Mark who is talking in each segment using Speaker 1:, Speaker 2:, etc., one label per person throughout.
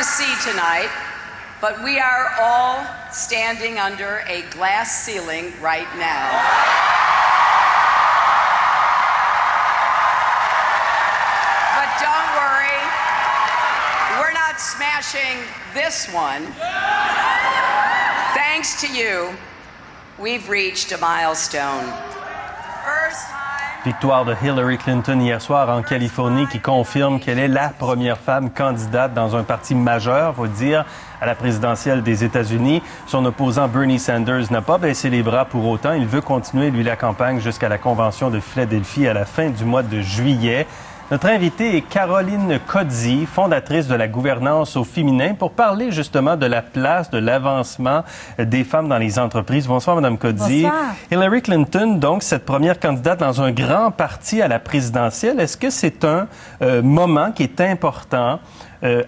Speaker 1: see tonight, but we are all standing under a glass ceiling right now. But don't worry, we're not smashing this one. Thanks to you, we've reached a milestone.
Speaker 2: Victoire de Hillary Clinton hier soir en Californie qui confirme qu'elle est la première femme candidate dans un parti majeur, faut dire, à la présidentielle des États-Unis. Son opposant Bernie Sanders n'a pas baissé les bras pour autant. Il veut continuer, lui, la campagne jusqu'à la convention de Philadelphie à la fin du mois de juillet. Notre invitée est Caroline Codzi, fondatrice de la gouvernance au féminin, pour parler justement de la place, de l'avancement des femmes dans les entreprises. Bonsoir, Mme Codzi.
Speaker 3: Bonsoir.
Speaker 2: Hillary Clinton, donc, cette première candidate dans un grand parti à la présidentielle, est-ce que c'est un moment qui est important,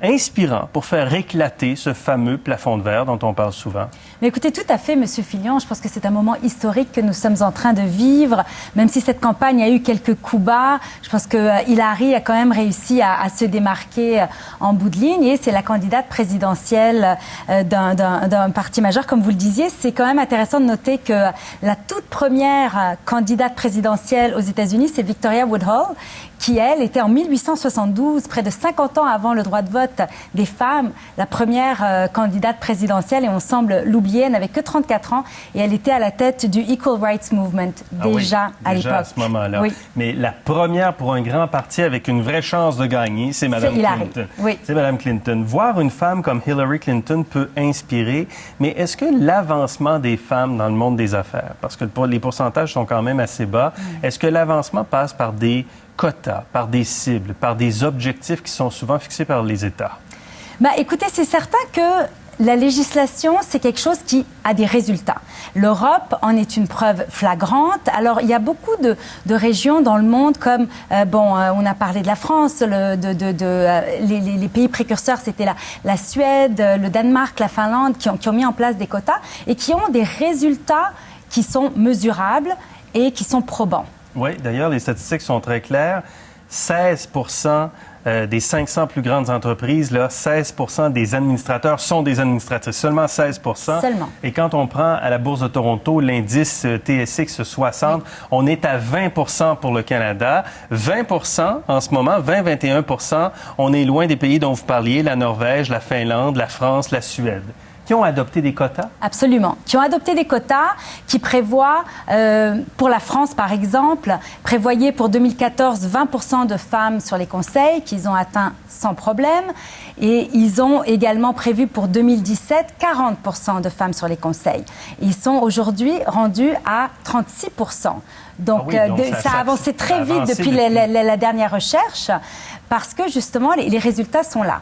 Speaker 2: inspirant pour faire éclater ce fameux plafond de verre dont on parle souvent?
Speaker 3: Mais écoutez, tout à fait, M. Fillon. Je pense que c'est un moment historique que nous sommes en train de vivre. Même si cette campagne a eu quelques coups bas, je pense que Hillary a quand même réussi à se démarquer en bout de ligne. Et c'est la candidate présidentielle d'un parti majeur. Comme vous le disiez, c'est quand même intéressant de noter que la toute première candidate présidentielle aux États-Unis, c'est Victoria Woodhull, qui, elle, était en 1872, près de 50 ans avant le droit de vote des femmes, la première candidate présidentielle, et on semble l'oublier, elle n'avait que 34 ans, et elle était à la tête du Equal Rights Movement, déjà à l'époque.
Speaker 2: Déjà à ce moment-là.
Speaker 3: Oui.
Speaker 2: Mais la première pour un grand parti avec une vraie chance de gagner, c'est Mme Clinton.
Speaker 3: Oui.
Speaker 2: C'est Mme Clinton. Voir une femme comme Hillary Clinton peut inspirer, mais est-ce que l'avancement des femmes dans le monde des affaires, parce que les pourcentages sont quand même assez bas, est-ce que l'avancement passe par des quotas, par des cibles, par des objectifs qui sont souvent fixés par les États?
Speaker 3: Écoutez, c'est certain que la législation, c'est quelque chose qui a des résultats. L'Europe en est une preuve flagrante. Alors, il y a beaucoup de régions dans le monde comme, on a parlé de la France, les pays précurseurs, c'était la Suède, le Danemark, la Finlande, qui ont mis en place des quotas et qui ont des résultats qui sont mesurables et qui sont probants.
Speaker 2: Oui, d'ailleurs, les statistiques sont très claires. 16 des 500 plus grandes entreprises, 16 des administrateurs sont des administratrices. Seulement 16
Speaker 3: Seulement.
Speaker 2: Et quand on prend à la Bourse de Toronto l'indice TSX 60, on est à 20 pour le Canada. 20 en ce moment, 20-21 on est loin des pays dont vous parliez, la Norvège, la Finlande, la France, la Suède. Qui ont adopté des quotas?
Speaker 3: Absolument. Qui ont adopté des quotas qui prévoient, pour la France par exemple, prévoyaient pour 2014 20 de femmes sur les conseils qu'ils ont atteint sans problème. Et ils ont également prévu pour 2017 40 de femmes sur les conseils. Ils sont aujourd'hui rendus à 36 Donc, ça a avancé très vite depuis la dernière recherche, parce que justement, les résultats sont là.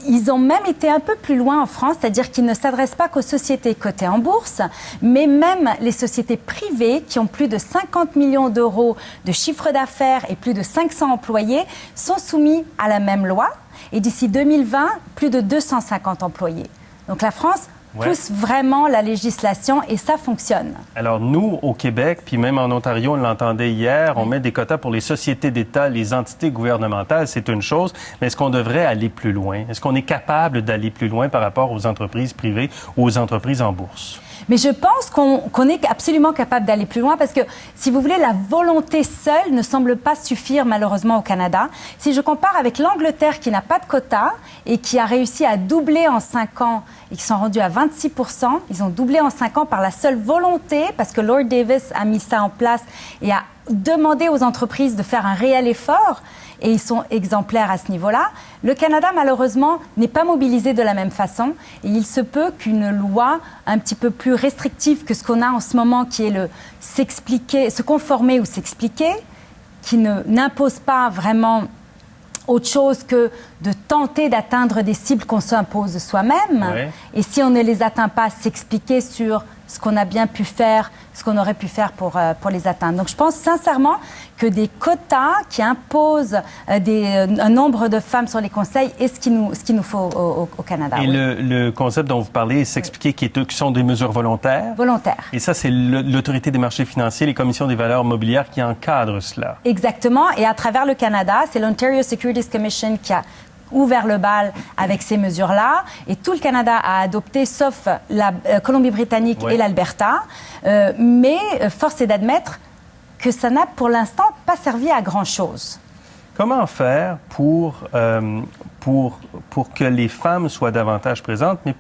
Speaker 3: Ils ont même été un peu plus loin en France, c'est-à-dire qu'ils ne s'adressent pas qu'aux sociétés cotées en bourse, mais même les sociétés privées qui ont plus de 50 millions d'euros de chiffre d'affaires et plus de 500 employés sont soumis à la même loi. Et d'ici 2020, plus de 250 employés. Donc la France pousse vraiment la législation et ça fonctionne. Alors
Speaker 2: nous, au Québec, puis même en Ontario, on l'entendait hier, on met des quotas pour les sociétés d'État, les entités gouvernementales, c'est une chose, mais est-ce qu'on devrait aller plus loin? Est-ce qu'on est capable d'aller plus loin par rapport aux entreprises privées ou aux entreprises en bourse?
Speaker 3: Mais je pense qu'on est absolument capable d'aller plus loin parce que, si vous voulez, la volonté seule ne semble pas suffire malheureusement au Canada. Si je compare avec l'Angleterre qui n'a pas de quota et qui a réussi à doubler en 5 ans et qui sont rendus à 26 ils ont doublé en 5 ans par la seule volonté, parce que Lord Davis a mis ça en place et a demandé aux entreprises de faire un réel effort. Et ils sont exemplaires à ce niveau-là. Le Canada, malheureusement, n'est pas mobilisé de la même façon. Et il se peut qu'une loi un petit peu plus restrictive que ce qu'on a en ce moment, qui est le s'expliquer, se conformer ou s'expliquer, qui n'impose pas vraiment autre chose que de tenter d'atteindre des cibles qu'on s'impose soi-même. Ouais. Et si on ne les atteint pas, s'expliquer sur ce qu'on a bien pu faire, ce qu'on aurait pu faire pour les atteindre. Donc, je pense sincèrement que des quotas qui imposent un nombre de femmes sur les conseils est ce qu'il nous faut au Canada.
Speaker 2: Et le concept dont vous parlez, s'expliquer qui sont des mesures volontaires?
Speaker 3: Volontaires.
Speaker 2: Et ça, c'est l'Autorité des marchés financiers, les commissions des valeurs mobilières qui encadrent cela.
Speaker 3: Exactement. Et à travers le Canada, c'est l'Ontario Securities Commission qui a ouvert le bal avec ces mesures-là et tout le Canada a adopté, sauf la Colombie-Britannique et l'Alberta. Mais force est d'admettre que ça n'a pour l'instant pas servi à grand-chose.
Speaker 2: Comment faire pour que les femmes soient davantage présentes, mais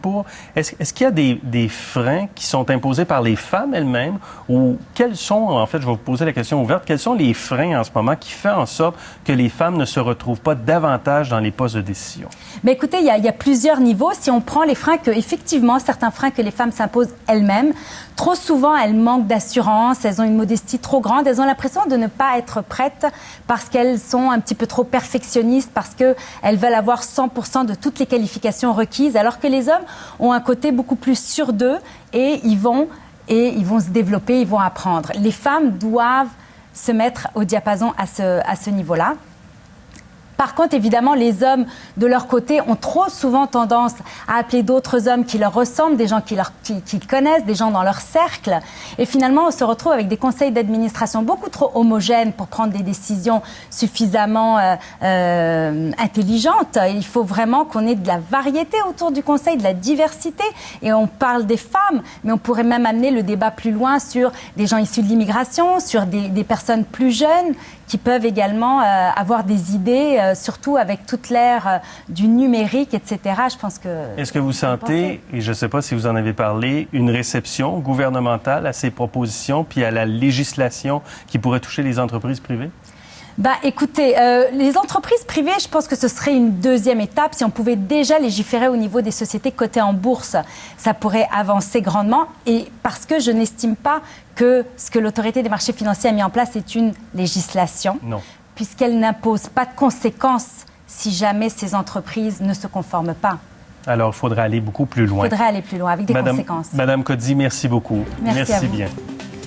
Speaker 2: est-ce qu'il y a des freins qui sont imposés par les femmes elles-mêmes ou quels sont, en fait, je vais vous poser la question ouverte, quels sont les freins en ce moment qui font en sorte que les femmes ne se retrouvent pas davantage dans les postes de décision?
Speaker 3: Mais écoutez, il y a plusieurs niveaux. Si on prend les freins effectivement, certains freins que les femmes s'imposent elles-mêmes, trop souvent, elles manquent d'assurance, elles ont une modestie trop grande, elles ont l'impression de ne pas être prêtes parce qu'elles sont un petit peu trop perfectionnistes, parce qu'elles veulent avoir 100% de toutes les qualifications requises, alors que les hommes ont un côté beaucoup plus sûr d'eux et ils vont se développer, ils vont apprendre. Les femmes doivent se mettre au diapason à ce niveau-là. Par contre, évidemment, les hommes, de leur côté, ont trop souvent tendance à appeler d'autres hommes qui leur ressemblent, des gens qu'ils connaissent, des gens dans leur cercle. Et finalement, on se retrouve avec des conseils d'administration beaucoup trop homogènes pour prendre des décisions suffisamment intelligentes. Il faut vraiment qu'on ait de la variété autour du conseil, de la diversité. Et on parle des femmes, mais on pourrait même amener le débat plus loin sur des gens issus de l'immigration, sur des personnes plus jeunes qui peuvent également avoir des idées, surtout avec toute l'ère du numérique, etc. Je pense que...
Speaker 2: Est-ce que vous sentez, et je ne sais pas si vous en avez parlé, une réception gouvernementale à ces propositions puis à la législation qui pourrait toucher les entreprises privées?
Speaker 3: Écoutez, les entreprises privées, je pense que ce serait une deuxième étape. Si on pouvait déjà légiférer au niveau des sociétés cotées en bourse, ça pourrait avancer grandement. Et parce que je n'estime pas que ce que l'Autorité des marchés financiers a mis en place est une législation.
Speaker 2: Non.
Speaker 3: Puisqu'elle n'impose pas de conséquences si jamais ces entreprises ne se conforment pas.
Speaker 2: Alors, il faudrait aller beaucoup plus loin.
Speaker 3: Il faudrait aller plus loin avec des conséquences.
Speaker 2: Madame Codzi, merci beaucoup.
Speaker 3: Merci à vous.
Speaker 2: Bien.